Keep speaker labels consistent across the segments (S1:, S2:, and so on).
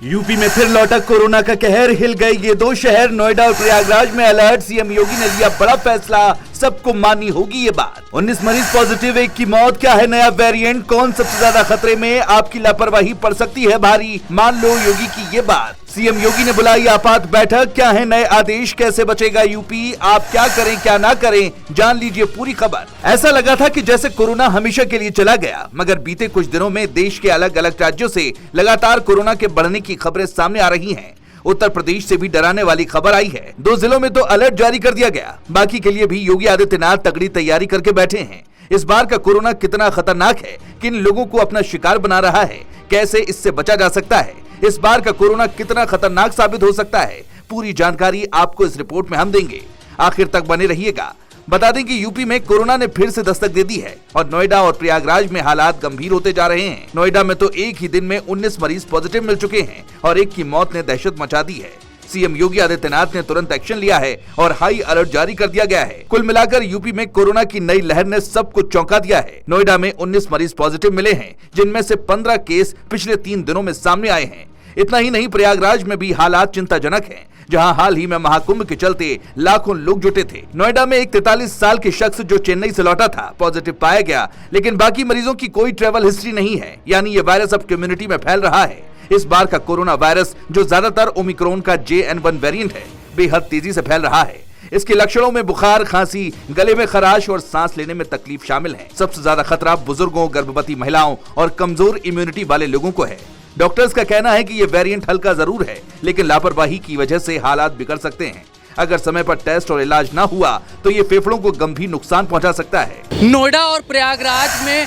S1: UP में फिर लौटा कोरोना का कहर, हिल गए ये दो शहर। नोएडा और प्रयागराज में अलर्ट, सीएम योगी ने लिया बड़ा फैसला, सबको माननी होगी ये बात। 19 मरीज पॉजिटिव, 1 की मौत। क्या है नया वेरिएंट, कौन सबसे ज्यादा खतरे में, आपकी लापरवाही पड़ सकती है भारी, मान लो योगी की ये बात। सीएम योगी ने बुलाई आपात बैठक, क्या है नए आदेश, कैसे बचेगा यूपी, आप क्या करें क्या ना करें, जान लीजिए पूरी खबर। ऐसा लगा था कि जैसे कोरोना हमेशा के लिए चला गया, मगर बीते कुछ दिनों में देश के अलग अलग राज्यों से लगातार कोरोना के बढ़ने की खबरें सामने आ रही हैं। उत्तर प्रदेश से भी डराने वाली खबर आई है। 2 जिलों में तो अलर्ट जारी कर दिया गया, बाकी के लिए भी योगी आदित्यनाथ तगड़ी तैयारी करके बैठे हैं। इस बार का कोरोना कितना खतरनाक है, किन लोगों को अपना शिकार बना रहा है, कैसे इससे बचा जा सकता है, इस बार का कोरोना कितना खतरनाक साबित हो सकता है, पूरी जानकारी आपको इस रिपोर्ट में हम देंगे। आखिर तक बने रहिएगा। बता दें कि यूपी में कोरोना ने फिर से दस्तक दे दी है और नोएडा और प्रयागराज में हालात गंभीर होते जा रहे हैं। नोएडा में तो एक ही दिन में 19 मरीज पॉजिटिव मिल चुके हैं और 1 की मौत ने दहशत मचा दी है। सीएम योगी आदित्यनाथ ने तुरंत एक्शन लिया है और हाई अलर्ट जारी कर दिया गया है। कुल मिलाकर यूपी में कोरोना की नई लहर ने सबको चौंका दिया है। नोएडा में 19 मरीज पॉजिटिव मिले हैं, जिनमें से 15 केस पिछले 3 दिनों में सामने आए हैं। इतना ही नहीं, प्रयागराज में भी हालात चिंताजनक हैं, जहां हाल ही में महाकुंभ के चलते लाखों लोग जुटे थे। नोएडा में एक 43 साल के शख्स जो चेन्नई से लौटा था पॉजिटिव पाया गया, लेकिन बाकी मरीजों की कोई ट्रैवल हिस्ट्री नहीं है, यानी ये वायरस अब कम्युनिटी में फैल रहा है। इस बार का कोरोना वायरस, जो ज्यादातर ओमिक्रॉन का JN1 वेरिएंट है, बेहद तेजी से फैल रहा है। इसके लक्षणों में बुखार, खांसी, गले में खराश और सांस लेने में तकलीफ शामिल है। सबसे ज्यादा खतरा बुजुर्गों, गर्भवती महिलाओं और कमजोर इम्यूनिटी वाले लोगों को है। डॉक्टर्स का कहना है कि ये वेरिएंट हल्का जरूर है, लेकिन लापरवाही की वजह से हालात बिगड़ सकते हैं। अगर समय पर टेस्ट और इलाज ना हुआ तो ये फेफड़ों को गंभीर नुकसान पहुंचा सकता है।
S2: नोएडा और प्रयागराज में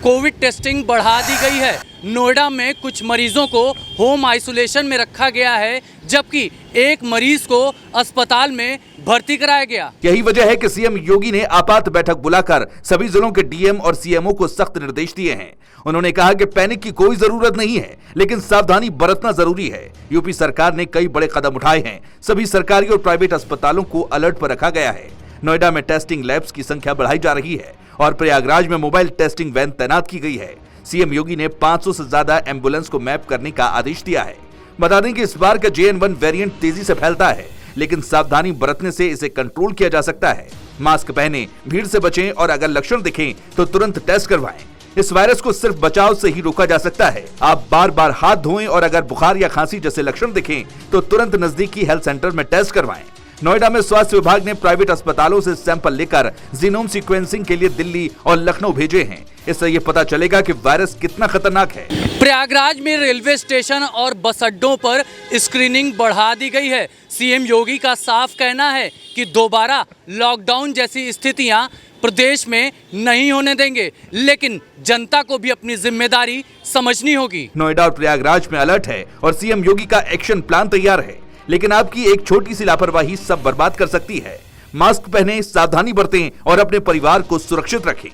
S2: कोविड टेस्टिंग बढ़ा दी गई है। नोएडा में कुछ मरीजों को होम आइसोलेशन में रखा गया है, जबकि एक मरीज को अस्पताल में भर्ती कराया गया।
S1: यही वजह है कि सीएम योगी ने आपात बैठक बुलाकर सभी जिलों के डीएम और सीएमओ को सख्त निर्देश दिए हैं। उन्होंने कहा कि पैनिक की कोई जरूरत नहीं है, लेकिन सावधानी बरतना जरूरी है। यूपी सरकार ने कई बड़े कदम उठाए हैं। सभी सरकारी और प्राइवेट अस्पतालों को अलर्ट पर रखा गया है। नोएडा में टेस्टिंग लैब्स की संख्या बढ़ाई जा रही है और प्रयागराज में मोबाइल टेस्टिंग वैन तैनात की गई है। सीएम योगी ने 500 से ज्यादा एम्बुलेंस को मैप करने का आदेश दिया है। बता दें कि इस बार का JN1 वेरिएंट तेजी से फैलता है, लेकिन सावधानी बरतने से इसे कंट्रोल किया जा सकता है। मास्क पहने, भीड़ से बचें और अगर लक्षण दिखें तो तुरंत टेस्ट करवाएं। इस वायरस को सिर्फ बचाव से ही रोका जा सकता है। आप बार बार हाथ धोएं और अगर बुखार या खांसी जैसे लक्षण दिखें तो तुरंत नजदीकी हेल्थ सेंटर में टेस्ट करवाएं। नोएडा में स्वास्थ्य विभाग ने प्राइवेट अस्पतालों से सैंपल लेकर जीनोम सीक्वेंसिंग के लिए दिल्ली और लखनऊ भेजे हैं। इससे ये पता चलेगा कि वायरस कितना खतरनाक है।
S2: प्रयागराज में रेलवे स्टेशन और बस अड्डों पर स्क्रीनिंग बढ़ा दी गई है। सीएम योगी का साफ कहना है कि दोबारा लॉकडाउन जैसी स्थितियां प्रदेश में नहीं होने देंगे, लेकिन जनता को भी अपनी जिम्मेदारी समझनी होगी।
S1: नोएडा और प्रयागराज में अलर्ट है और सीएम योगी का एक्शन प्लान तैयार है, लेकिन आपकी एक छोटी सी लापरवाही सब बर्बाद कर सकती है। मास्क पहनें, सावधानी बरतें और अपने परिवार को सुरक्षित रखें।